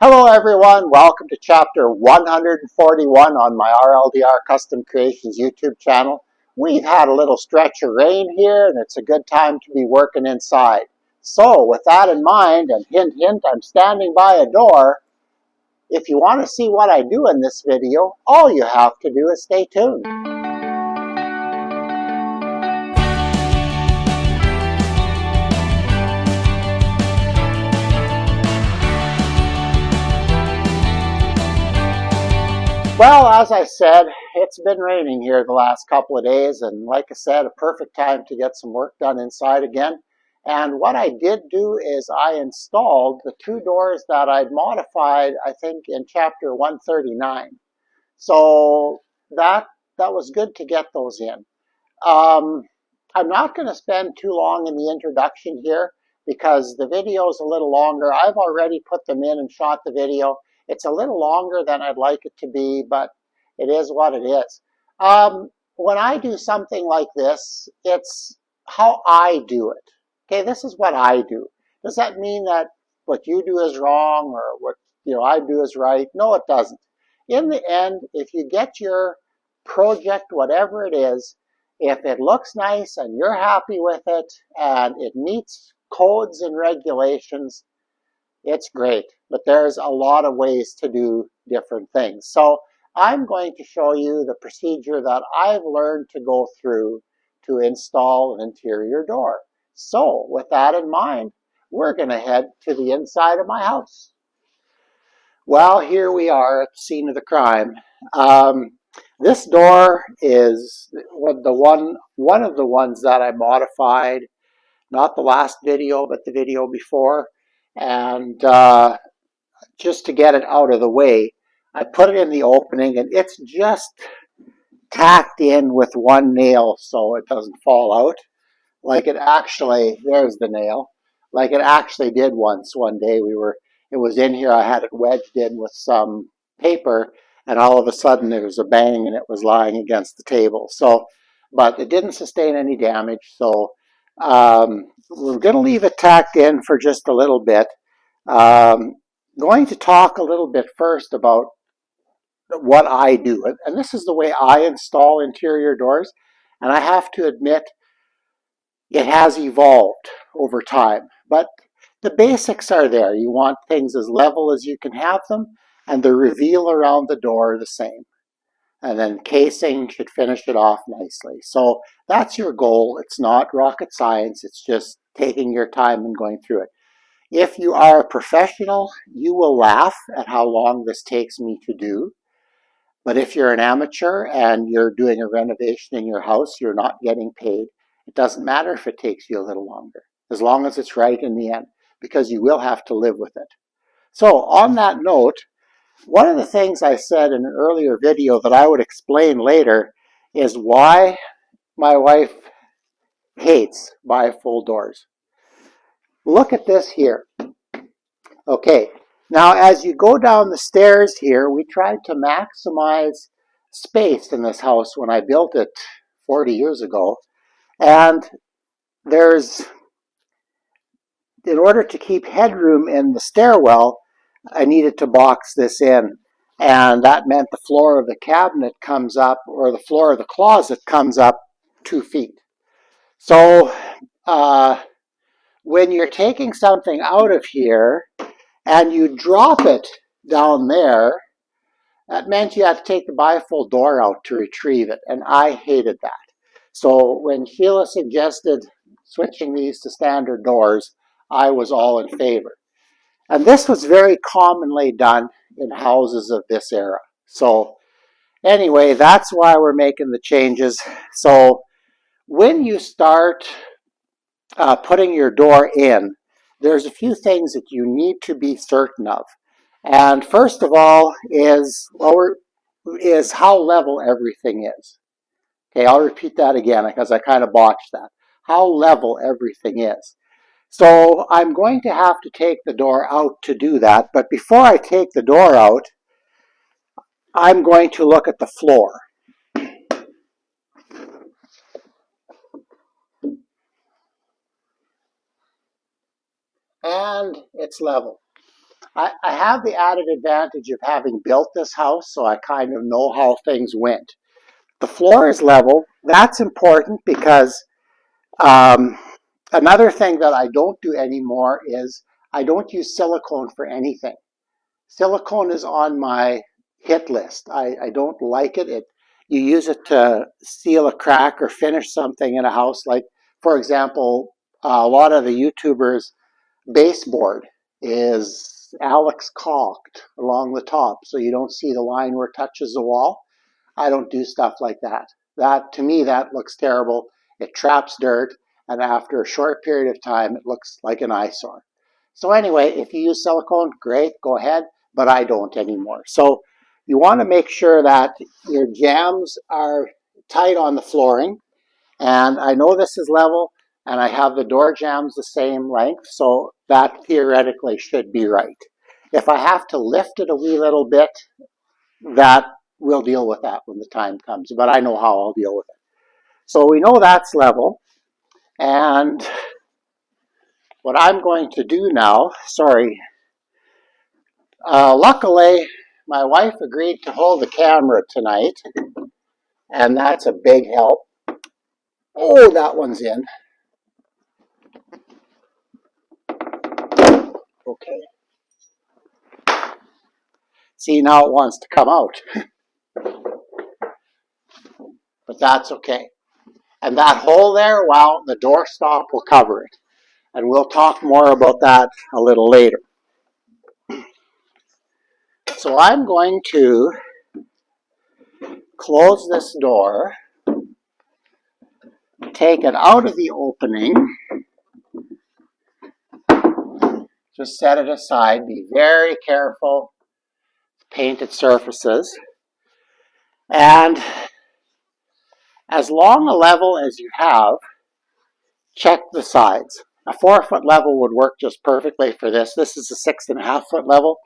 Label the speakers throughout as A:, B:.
A: Hello everyone, welcome to chapter 141 on my RLDR Custom Creations YouTube channel. We've had a little stretch of rain here and it's a good time to be working inside. So with that in mind, and hint hint, I'm standing by a door. If you want to see what I do in this video, all you have to do is stay tuned. Well, as I said, it's been raining here the last couple of days, and like I said, a perfect time to get some work done inside again. And what I did do is I installed the two doors that I'd modified, I think, in chapter 139. So that was good to get those in. I'm not going to spend too long in the introduction here because the video is a little longer. I've already put them in and shot the video. It's a little longer than I'd like it to be, but it is what it is. When I do something like this, it's how I do it. Okay, this is what I do. Does that mean that what you do is wrong or what I do is right? No, it doesn't. In the end, if you get your project, whatever it is, if it looks nice and you're happy with it and it meets codes and regulations, it's great. But there's a lot of ways to do different things. So I'm going to show you the procedure that I've learned to go through to install an interior door. So with that in mind, we're going to head to the inside of my house. Well, here we are at the scene of the crime. This door is one of the ones that I modified, not the last video, but the video before. And just to get it out of the way, I put it in the opening, and it's just tacked in with one nail so it doesn't fall out. Like it actually, there's the nail. Like it actually did once one day. It was in here, I had it wedged in with some paper, and all of a sudden there was a bang and it was lying against the table. So, but it didn't sustain any damage, so we're going to leave it tacked in for just a little bit. Going to talk a little bit first about what I do, and this is the way I install interior doors, and I have to admit it has evolved over time, but the basics are there. You want things as level as you can have them, and the reveal around the door the same. And then casing should finish it off nicely. So that's your goal. It's not rocket science. It's just taking your time and going through it. If you are a professional, you will laugh at how long this takes me to do. But if you're an amateur and you're doing a renovation in your house, you're not getting paid. It doesn't matter if it takes you a little longer, as long as it's right in the end, because you will have to live with it. So on that note, one of the things I said in an earlier video that I would explain later is why my wife hates bifold doors. Look at this here. Okay, now as you go down the stairs here, we tried to maximize space in this house when I built it 40 years ago. And in order to keep headroom in the stairwell, I needed to box this in. And that meant the floor of the cabinet comes up, or the floor of the closet comes up 2 feet. So when you're taking something out of here and you drop it down there, that meant you had to take the bifold door out to retrieve it. And I hated that. So when Sheila suggested switching these to standard doors, I was all in favor. And this was very commonly done in houses of this era. So anyway, that's why we're making the changes. So when you start putting your door in, there's a few things that you need to be certain of. And first of all is how level everything is. Okay, I'll repeat that again because I kind of botched that. How level everything is. So I'm going to have to take the door out to do that, but before I take the door out, I'm going to look at the floor. And it's level. I have the added advantage of having built this house, so I kind of know how things went. The floor is level. That's important because um, another thing that I don't do anymore is I don't use silicone for anything. Silicone is on my hit list. I don't like it. You use it to seal a crack or finish something in a house. Like, for example, a lot of the YouTubers' baseboard is Alex caulked along the top, so you don't see the line where it touches the wall. I don't do stuff like that. That, to me, that looks terrible. It traps dirt, and after a short period of time, it looks like an eyesore. So anyway, if you use silicone, great, go ahead, but I don't anymore. So you want to make sure that your jambs are tight on the flooring, and I know this is level, and I have the door jambs the same length, so that theoretically should be right. If I have to lift it a wee little bit, that we'll deal with that when the time comes, but I know how I'll deal with it. So we know that's level, and what I'm going to do now, luckily my wife agreed to hold the camera tonight, and that's a big help. Oh, that one's in. Okay. See, now it wants to come out, but that's okay. And that hole there, well, the doorstop will cover it. And we'll talk more about that a little later. So I'm going to close this door, take it out of the opening, just set it aside, be very careful, painted surfaces, and as long a level as you have, check the sides. A 4-foot level would work just perfectly for this. This is a 6.5-foot level.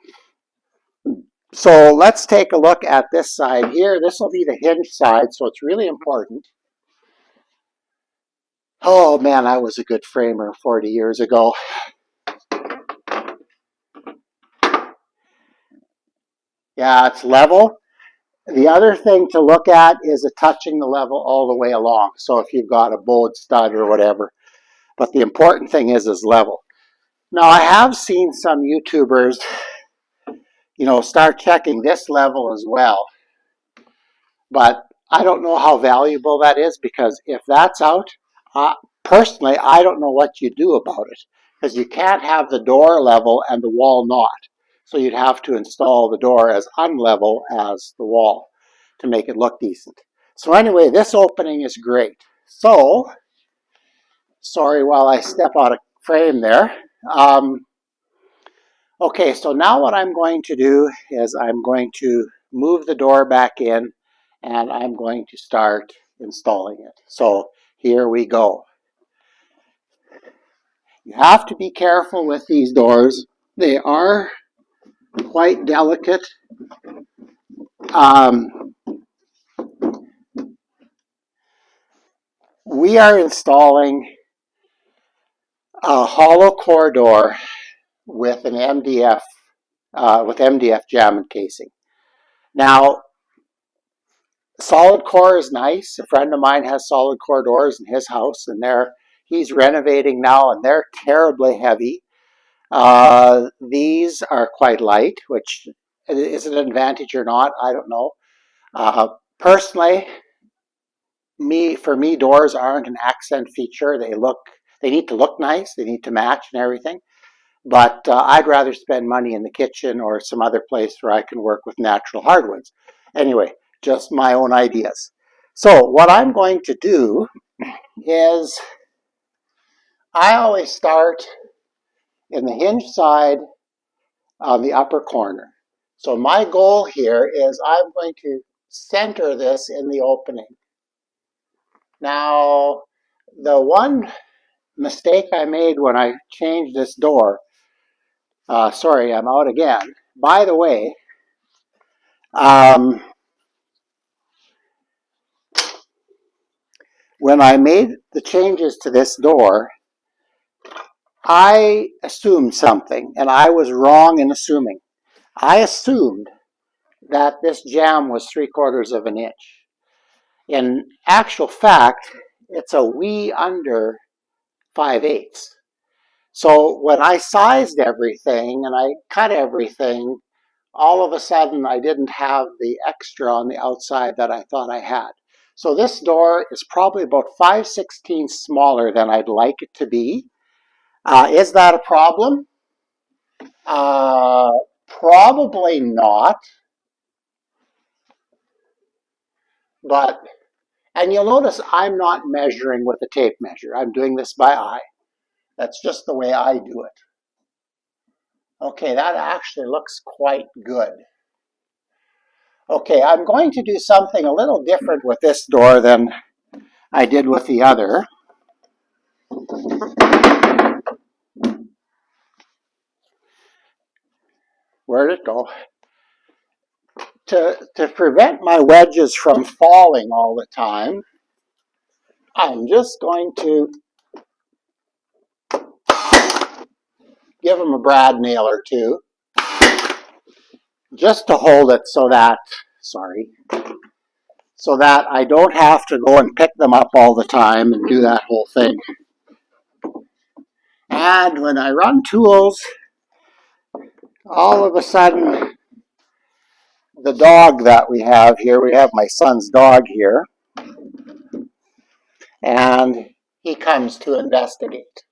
A: So let's take a look at this side here. This will be the hinge side, so it's really important. Oh man, I was a good framer 40 years ago. Yeah, it's level. The other thing to look at is it touching the level all the way along. So if you've got a bowed stud or whatever. But the important thing is level. Now I have seen some YouTubers, start checking this level as well. But I don't know how valuable that is, because if that's out, personally, I don't know what you do about it. Because you can't have the door level and the wall not. So you'd have to install the door as unlevel as the wall to make it look decent. So anyway, this opening is great. So, sorry while I step out of frame there. Okay, so now what I'm going to do is I'm going to move the door back in, and I'm going to start installing it. So here we go. You have to be careful with these doors. They are quite delicate. We are installing a hollow core door with an MDF, with MDF jamb and casing. Now, solid core is nice. A friend of mine has solid core doors in his house, and he's renovating now, and they're terribly heavy. These are quite light, which is an advantage or not, I don't know. Personally, for me, doors aren't an accent feature. They need to look nice, they need to match and everything. But I'd rather spend money in the kitchen or some other place where I can work with natural hardwoods. Anyway, just my own ideas. So what I'm going to do is I always start in the hinge side on the upper corner. So my goal here is I'm going to center this in the opening. Now, the one mistake I made when I changed this door, sorry, I'm out again. By the way, when I made the changes to this door, I assumed something, and I was wrong in assuming. I assumed that this jamb was 3/4 of an inch. In actual fact, it's a wee under 5/8. So when I sized everything and I cut everything, all of a sudden I didn't have the extra on the outside that I thought I had. So this door is probably about 5/16 smaller than I'd like it to be. Is that a problem? Probably not. But, and you'll notice I'm not measuring with a tape measure. I'm doing this by eye. That's just the way I do it. Okay, that actually looks quite good. Okay, I'm going to do something a little different with this door than I did with the other. Where'd it go? To prevent my wedges from falling all the time, I'm just going to give them a brad nail or two, just to hold it so that, so that I don't have to go and pick them up all the time and do that whole thing. And when I run tools, all of a sudden, the dog that we have here, we have my son's dog here, and he comes to investigate.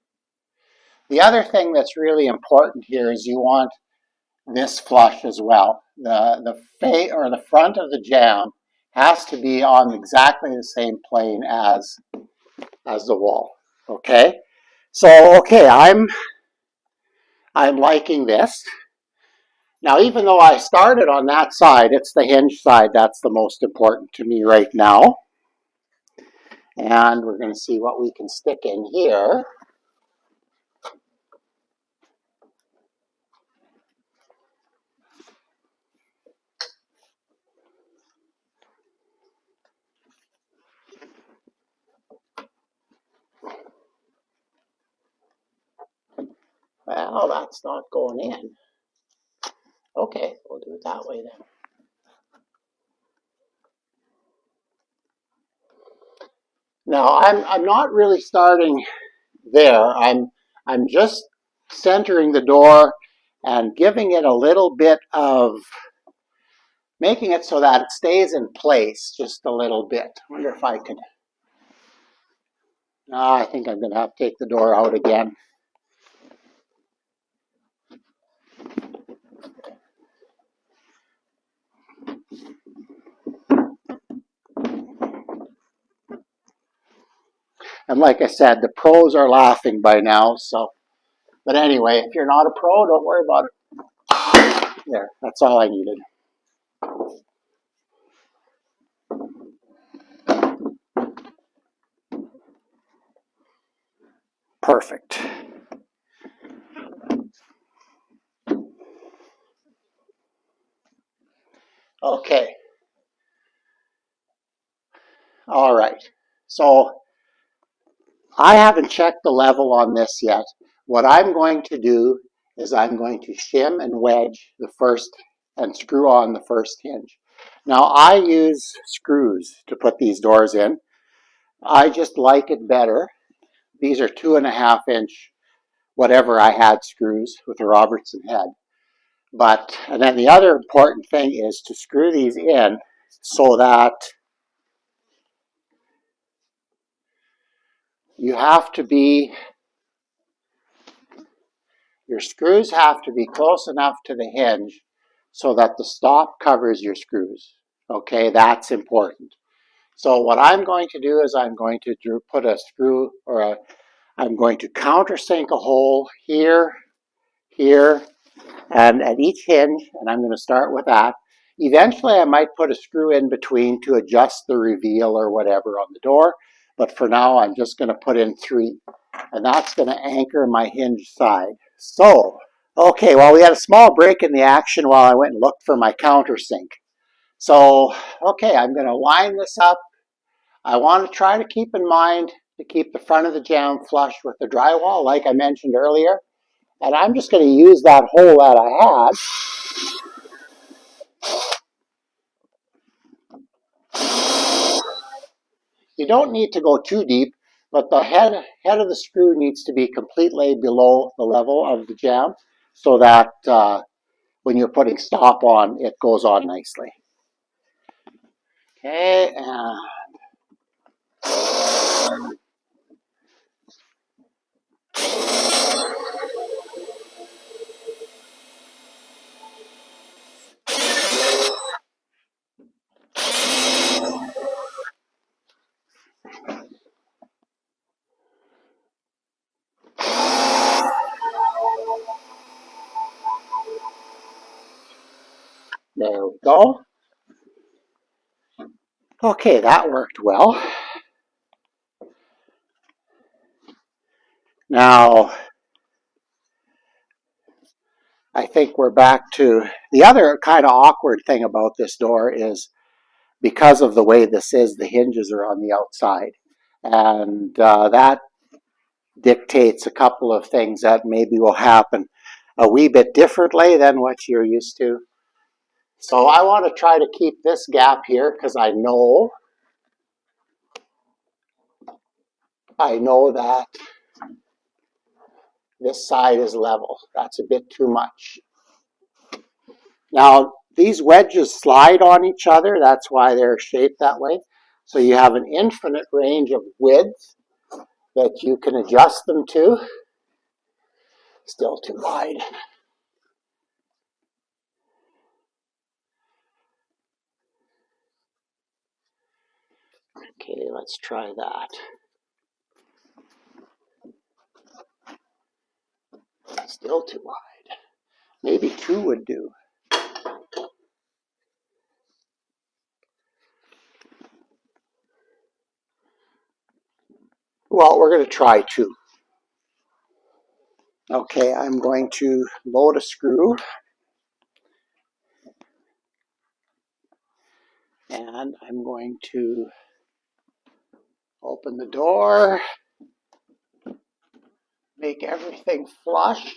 A: The other thing that's really important here is you want this flush as well. The front of the jamb has to be on exactly the same plane as the wall. Okay, so okay, I'm liking this. Now, even though I started on that side, it's the hinge side that's the most important to me right now. And we're going to see what we can stick in here. Well, that's not going in. Okay, we'll do it that way then. Now, I'm not really starting there. I'm just centering the door and giving it a little bit of, making it so that it stays in place just a little bit. I wonder if I could. No, I think I'm going to have to take the door out again. And like I said, the pros are laughing by now. So, but anyway, if you're not a pro, don't worry about it. There, that's all I needed. Perfect. Okay. All right. So I haven't checked the level on this yet. What I'm going to do is I'm going to shim and wedge the first and screw on the first hinge. Now I use screws to put these doors in. I just like it better. These are 2.5 inch, whatever I had screws with a Robertson head. But, and then the other important thing is to screw these in so that you have to be, your screws have to be close enough to the hinge so that the stop covers your screws. Okay, that's important. So what I'm going to do is I'm going to put a screw, or I'm going to countersink a hole here, here, and at each hinge, and I'm going to start with that. Eventually I might put a screw in between to adjust the reveal or whatever on the door, but for now I'm just going to put in 3, and that's going to anchor my hinge side. So, okay, well, we had a small break in the action while I went and looked for my countersink. So, okay, I'm going to line this up. I want to try to keep in mind to keep the front of the jamb flush with the drywall, like I mentioned earlier. And I'm just going to use that hole that I had. You don't need to go too deep, but the head of the screw needs to be completely below the level of the jamb so that when you're putting stop on, it goes on nicely. Okay, there we go. Okay, that worked well. Now, I think we're back to the other kind of awkward thing about this door is because of the way this is, the hinges are on the outside. And that dictates a couple of things that maybe will happen a wee bit differently than what you're used to. So I want to try to keep this gap here because I know that this side is level. That's a bit too much. Now, these wedges slide on each other. That's why they're shaped that way. So you have an infinite range of width that you can adjust them to. Still too wide. Okay, let's try that. Still too wide. Maybe 2 would do. Well, we're going to try 2. Okay, I'm going to load a screw. And I'm going to open the door. Make everything flush.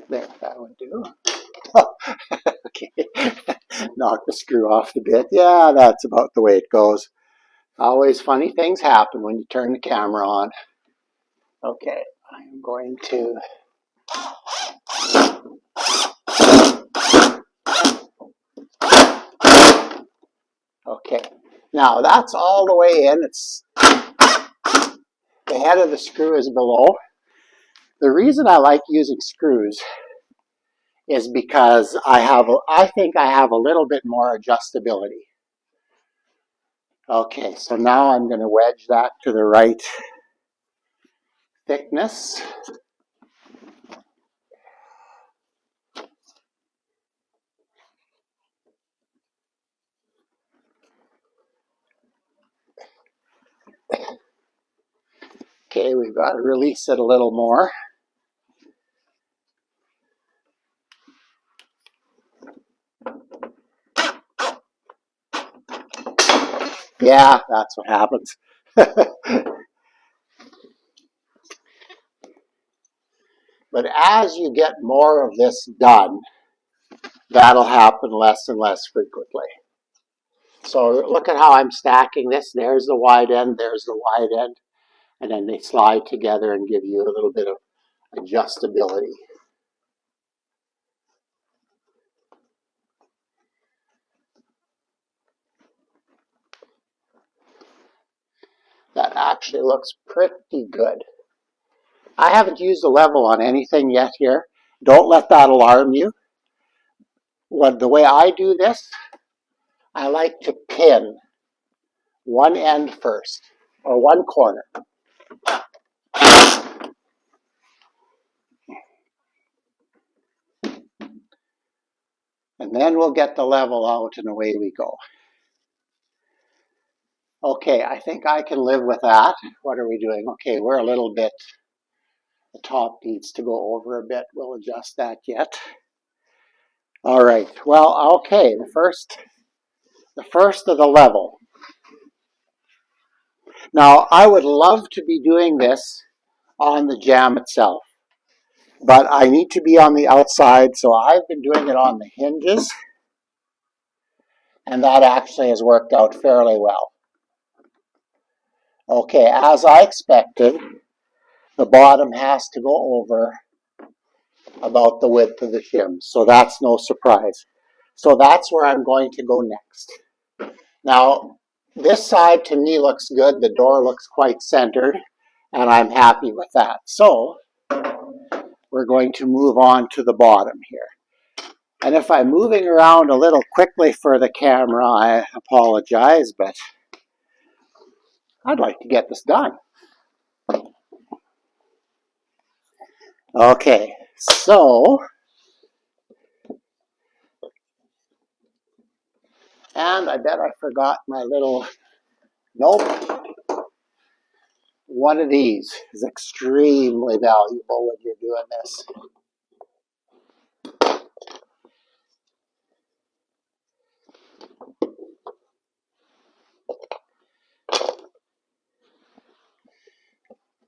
A: There, that would do. Okay, knock the screw off the bit. Yeah, that's about the way it goes. Always funny things happen when you turn the camera on. Okay, I'm going to okay. Now that's all the way in. It's the head of the screw is below. The reason I like using screws is because I think I have a little bit more adjustability. Okay, so now I'm going to wedge that to the right thickness. Okay, we've got to release it a little more. Yeah, that's what happens. But as you get more of this done, that'll happen less and less frequently. So look at how I'm stacking this. There's the wide end, there's the wide end, and then they slide together and give you a little bit of adjustability. That actually looks pretty good. I haven't used a level on anything yet here. Don't let that alarm you. The way I do this, I like to pin one end first, or one corner. And then we'll get the level out and away we go. Okay, I think I can live with that. What are we doing? Okay, we're a little bit The top needs to go over a bit. We'll adjust that yet. All right, well, okay, the first of the level. Now, I would love to be doing this on the jamb itself, but I need to be on the outside, so I've been doing it on the hinges, and that actually has worked out fairly well. Okay, as I expected, the bottom has to go over about the width of the shim, so that's no surprise. So that's where I'm going to go next. Now, this side to me looks good. The door looks quite centered, and I'm happy with that. So we're going to move on to the bottom here. And if I'm moving around a little quickly for the camera, I apologize, but I'd like to get this done. Okay, so, and I bet I forgot my little, nope. One of these is extremely valuable when you're doing this.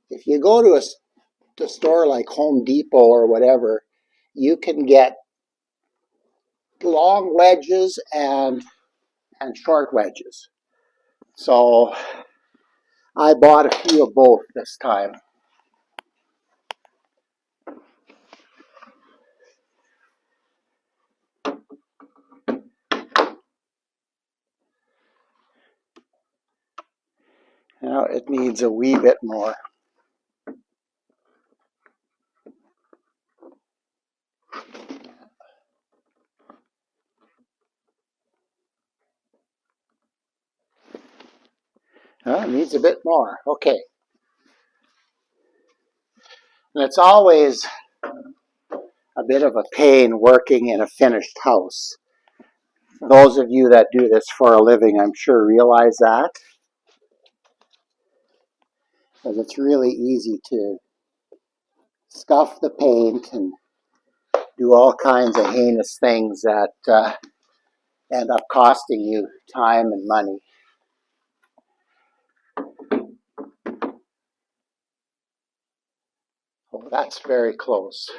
A: If you go to a store like Home Depot or whatever, you can get long wedges and short wedges. So I bought a few of both this time. Now it needs a wee bit more. It needs a bit more. Okay. And it's always a bit of a pain working in a finished house. Those of you that do this for a living, I'm sure, realize that. Because it's really easy to scuff the paint and do all kinds of heinous things that end up costing you time and money. Oh, that's very close.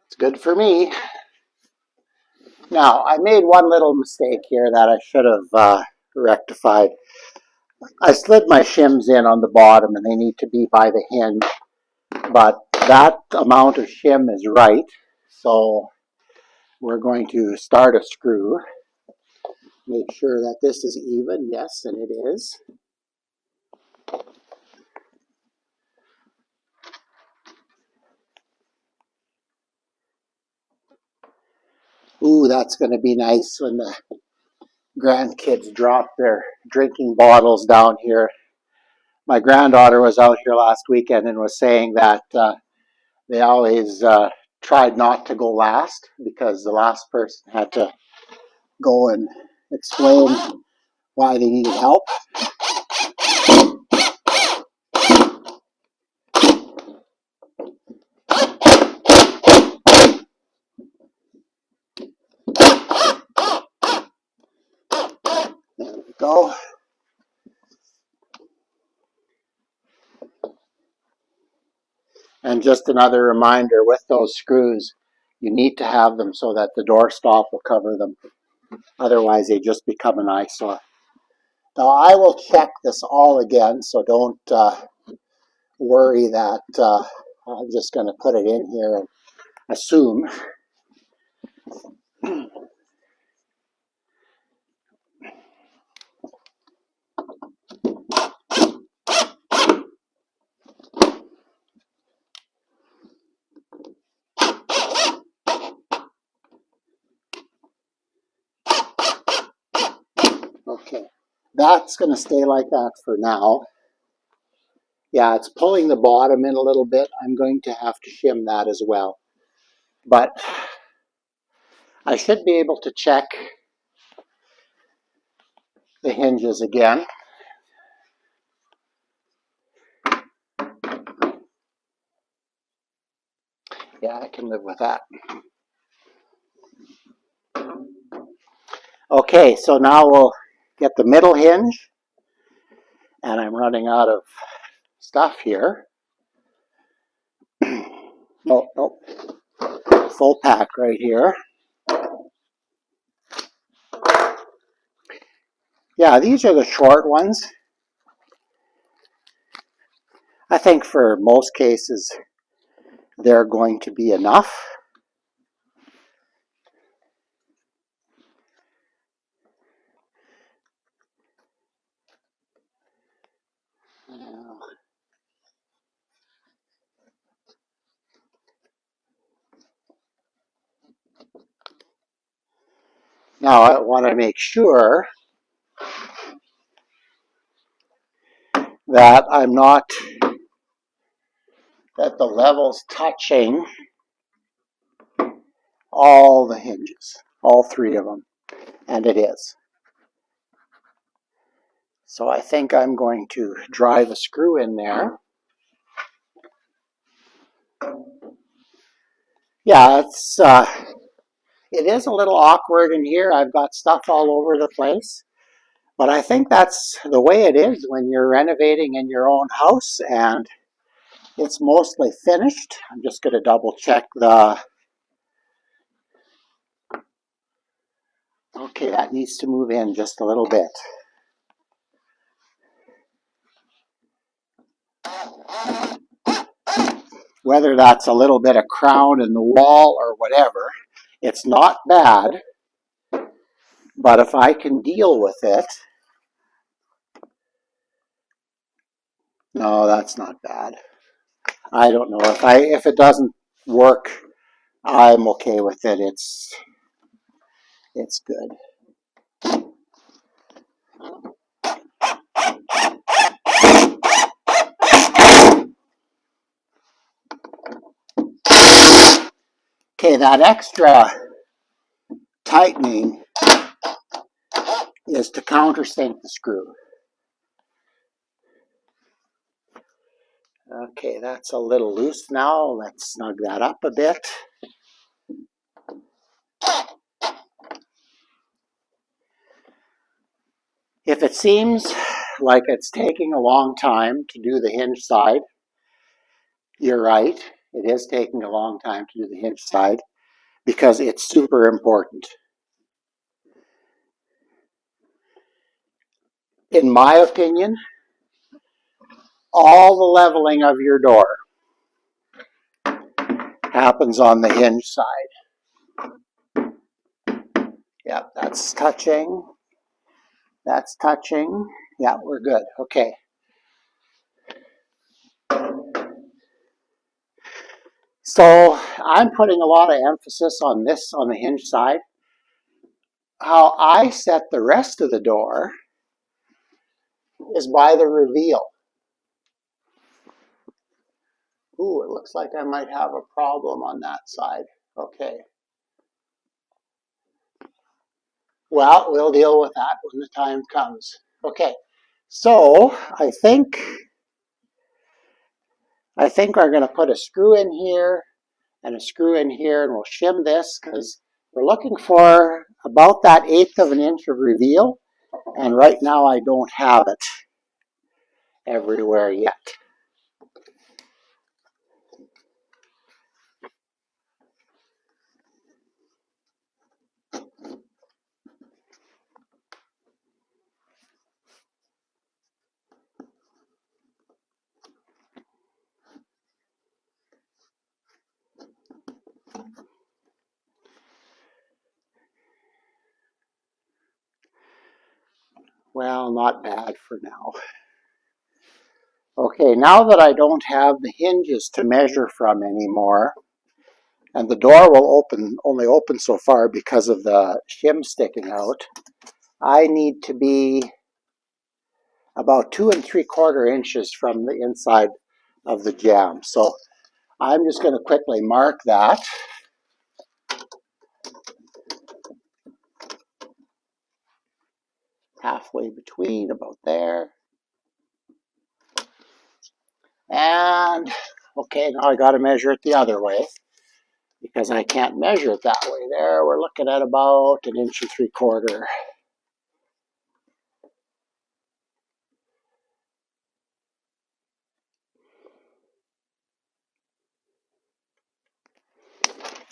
A: It's good for me. Now, I made one little mistake here that I should have rectified. I slid my shims in on the bottom and they need to be by the hinge, but that amount of shim is right, so we're going to start a screw. Make sure that this is even. Yes, and it is. Ooh, that's going to be nice when the grandkids drop their drinking bottles down here. My granddaughter was out here last weekend and was saying that they always tried not to go last because the last person had to go and explain why they needed help. There we go. And just another reminder, with those screws, you need to have them so that the doorstop will cover them. Otherwise, they just become an eyesore. Now, I will check this all again, so don't worry that I'm just going to put it in here and assume. That's going to stay like that for now. Yeah, it's pulling the bottom in a little bit. I'm going to have to shim that as well. But I should be able to check the hinges again. Yeah, I can live with that. Okay, so now we'll get the middle hinge. And I'm running out of stuff here. Oh, full pack right here. Yeah, these are the short ones. I think for most cases, they're going to be enough. Now I want to make sure that I'm not, that the level's touching all the hinges, all three of them, and it is. So I think I'm going to drive a screw in there. Yeah, it is a little awkward in here. I've got stuff all over the place. But I think that's the way it is when you're renovating in your own house, and it's mostly finished. I'm just going to double check the... Okay, that needs to move in just a little bit. Whether that's a little bit of crown in the wall or whatever, it's not bad. But if I can deal with it... No, that's not bad. I don't know. If it doesn't work, I'm okay with it. It's good. Okay, that extra tightening is to countersink the screw. Okay, that's a little loose now. Let's snug that up a bit. If it seems like it's taking a long time to do the hinge side, you're right. It is taking a long time to do the hinge side because it's super important. In my opinion, all the leveling of your door happens on the hinge side. Yep, that's touching. That's touching. Yeah, we're good. Okay. So I'm putting a lot of emphasis on this on the hinge side. How I set the rest of the door is by the reveal. Ooh, it looks like I might have a problem on that side. Okay. Well, we'll deal with that when the time comes. Okay. So I think we're going to put a screw in here and a screw in here, and we'll shim this because we're looking for about that 1/8 of an inch of reveal, and right now I don't have it everywhere yet. Well, not bad for now. Okay, now that I don't have the hinges to measure from anymore, and the door will only open so far because of the shim sticking out, I need to be about 2 3/4 inches from the inside of the jamb. So I'm just going to quickly mark that. Halfway between, about there. And okay, now I got to measure it the other way because I can't measure it that way. There, we're looking at about 1 3/4 inches.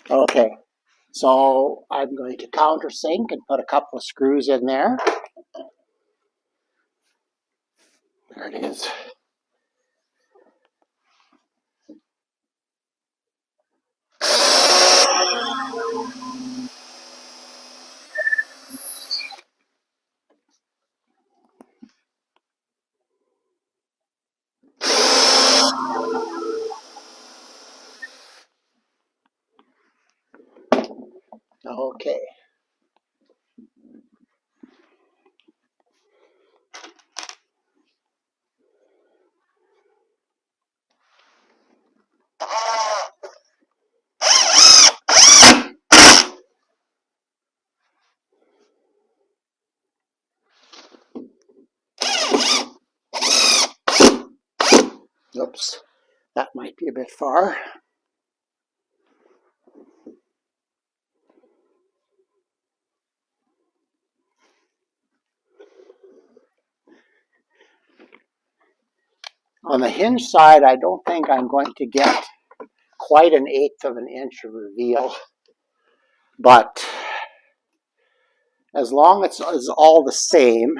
A: Okay, so I'm going to countersink and put a couple of screws in there. There it is. Okay. Oops, that might be a bit far. On the hinge side, I don't think I'm going to get quite 1/8 of an inch of reveal, but as long as it's all the same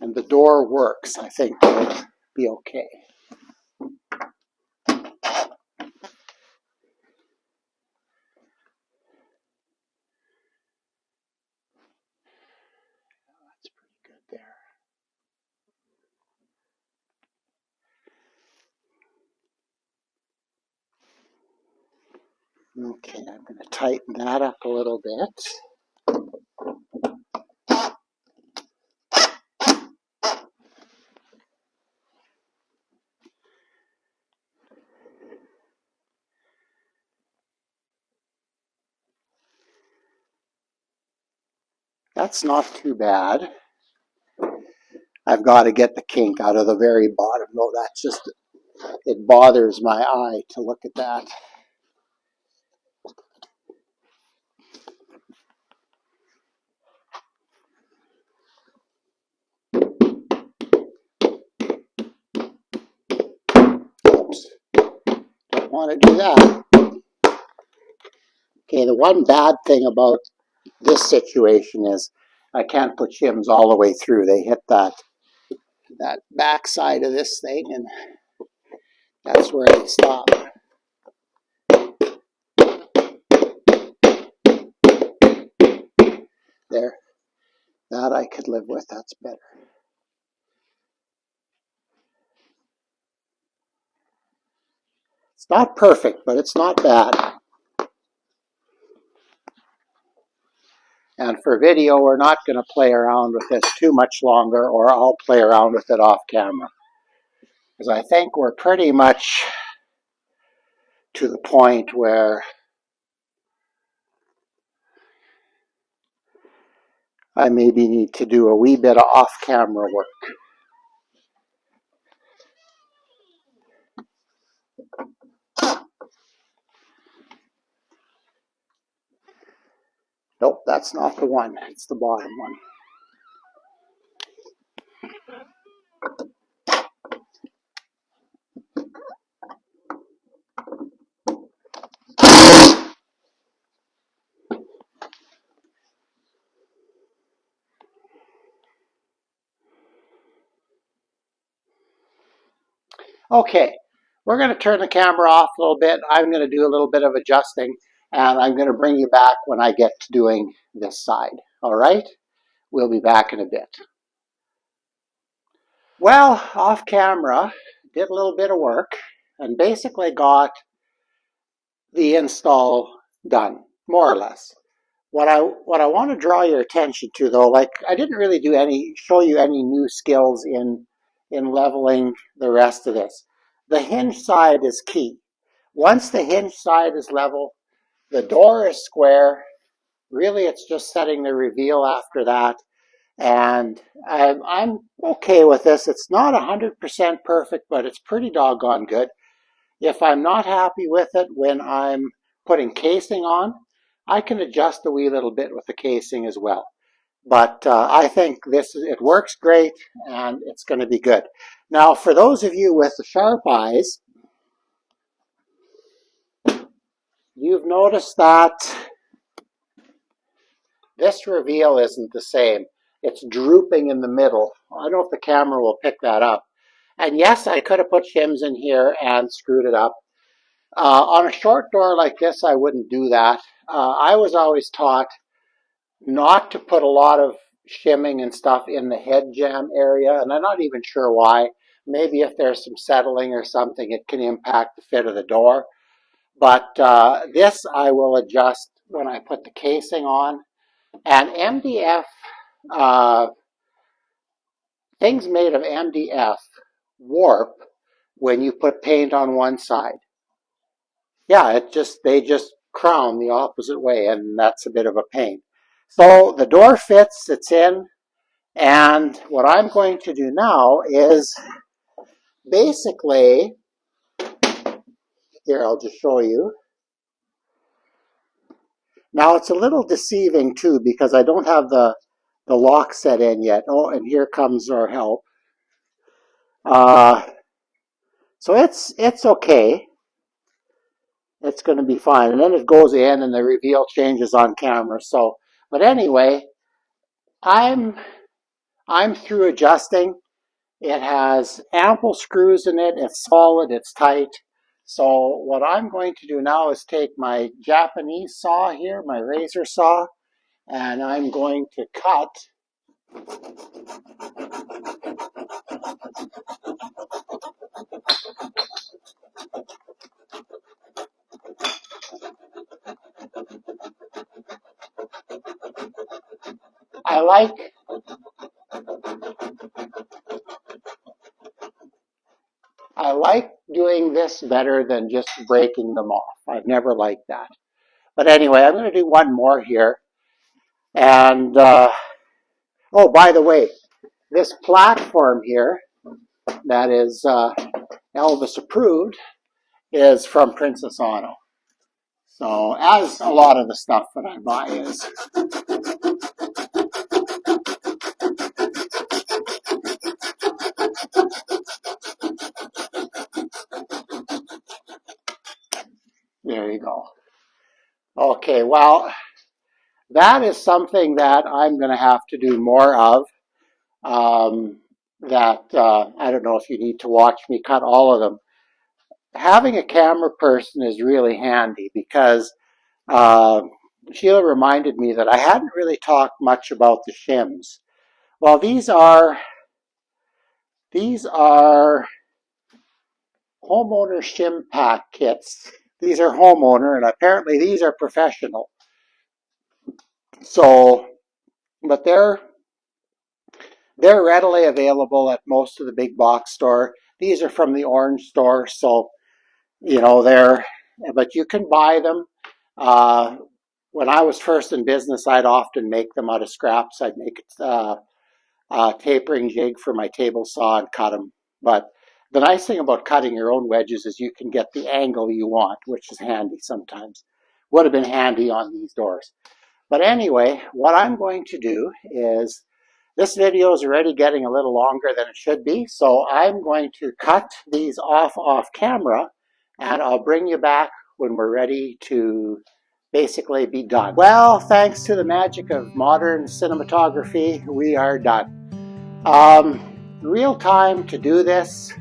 A: and the door works, I think it'll be okay. That's pretty good there. Okay, I'm going to tighten that up a little bit. That's not too bad. I've got to get the kink out of the very bottom, though. That's just, it bothers my eye to look at that. Oops, don't want to do that. Okay, the one bad thing about this situation is I can't put shims all the way through. They hit that back side of this thing, and that's where they stop. There, that I could live with. That's better. It's not perfect, but it's not bad. And for video, we're not going to play around with this too much longer, or I'll play around with it off camera. Because I think we're pretty much to the point where I maybe need to do a wee bit of off-camera work. Nope, that's not the one. It's the bottom one. Okay, we're going to turn the camera off a little bit. I'm going to do a little bit of adjusting, and I'm going to bring you back when I get to doing this side. All right? We'll be back in a bit. Well, off camera, did a little bit of work and basically got the install done, more or less. What I want to draw your attention to, though, like I didn't really show you any new skills in leveling the rest of this. The hinge side is key. Once the hinge side is level, the door is square. Really, it's just setting the reveal after that. And I'm okay with this. It's not 100% perfect, but it's pretty doggone good. If I'm not happy with it when I'm putting casing on, I can adjust a wee little bit with the casing as well. But I think it works great, and it's going to be good. Now, for those of you with the sharp eyes, you've noticed that this reveal isn't the same. It's drooping in the middle. I don't know if the camera will pick that up. And yes, I could have put shims in here and screwed it up. On a short door like this, I wouldn't do that. I was always taught not to put a lot of shimming and stuff in the head jamb area, and I'm not even sure why. Maybe if there's some settling or something, it can impact the fit of the door. But this I will adjust when I put the casing on. And MDF, things made of MDF warp when you put paint on one side. Yeah, they just crown the opposite way, and that's a bit of a pain. So the door fits, it's in, and what I'm going to do now is basically, here I'll just show you. Now it's a little deceiving too because I don't have the lock set in yet. Oh, and here comes our help. So it's okay. It's going to be fine. And then it goes in and the reveal changes on camera. So, but anyway, I'm through adjusting. It has ample screws in it. It's solid. It's tight. So what I'm going to do now is take my Japanese saw here, my razor saw, and I'm going to cut I like doing this better than just breaking them off. I've never liked that. But anyway, I'm going to do one more here. And, oh, by the way, this platform here that is Elvis approved is from Princess Auto. So, as a lot of the stuff that I buy is. There you go. Okay, well, that is something that I'm going to have to do more of. I don't know if you need to watch me cut all of them. Having a camera person is really handy because Sheila reminded me that I hadn't really talked much about the shims. Well, these are homeowner shim pack kits. These are homeowner, and apparently these are professional. So, but they're readily available at most of the big box store. These are from the Orange store, so you know but you can buy them. When I was first in business, I'd often make them out of scraps. I'd make a tapering jig for my table saw and cut them. But the nice thing about cutting your own wedges is you can get the angle you want, which is handy sometimes. Would have been handy on these doors. But anyway, what I'm going to do is, this video is already getting a little longer than it should be, so I'm going to cut these off camera, and I'll bring you back when we're ready to basically be done. Well, thanks to the magic of modern cinematography, we are done. Real time to do this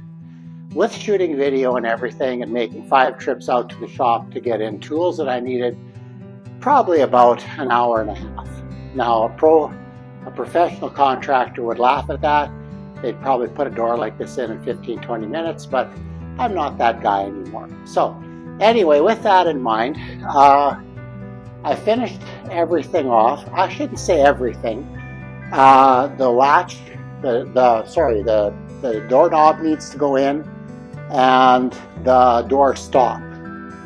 A: with shooting video and everything and making 5 trips out to the shop to get in tools that I needed, probably about an hour and a half. Now, a professional contractor would laugh at that. They'd probably put a door like this in 15-20 minutes, but I'm not that guy anymore. So anyway, with that in mind, I finished everything off. I shouldn't say everything. The latch, the doorknob needs to go in, and the door stop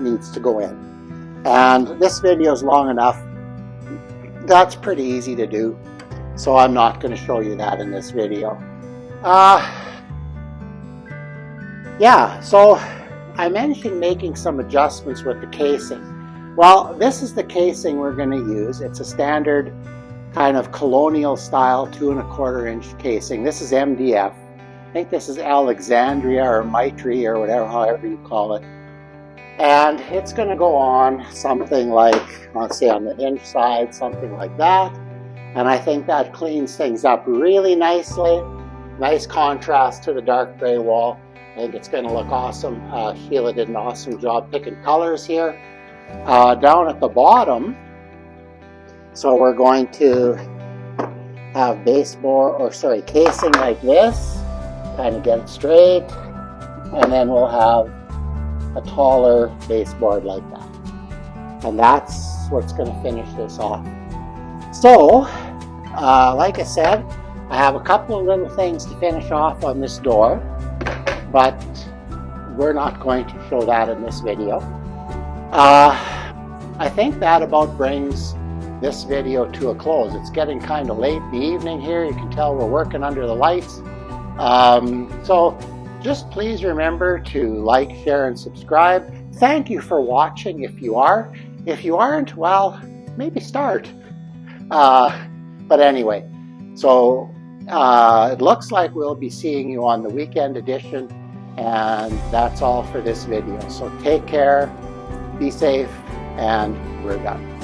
A: needs to go in. And this video is long enough. That's pretty easy to do, so I'm not going to show you that in this video. Yeah, so I mentioned making some adjustments with the casing. Well, this is the casing we're going to use. It's a standard kind of colonial style 2 1/4 inch casing. This is MDF. I think this is Alexandria or Maitre or whatever, however you call it. And it's going to go on something like, let's say on the hinge side, something like that. And I think that cleans things up really nicely. Nice contrast to the dark gray wall. I think it's going to look awesome. Sheila did an awesome job picking colors here. Down at the bottom, so we're going to have casing like this, kind of get it straight, and then we'll have a taller baseboard like that. And that's what's going to finish this off. So, like I said, I have a couple of little things to finish off on this door, but we're not going to show that in this video. I think that about brings this video to a close. It's getting kind of late in the evening here. You can tell we're working under the lights. So just please remember to like, share, and subscribe. Thank you for watching if you are. If you aren't, well, maybe start. But anyway, so it looks like we'll be seeing you on the weekend edition, and that's all for this video. So take care, be safe, and we're done.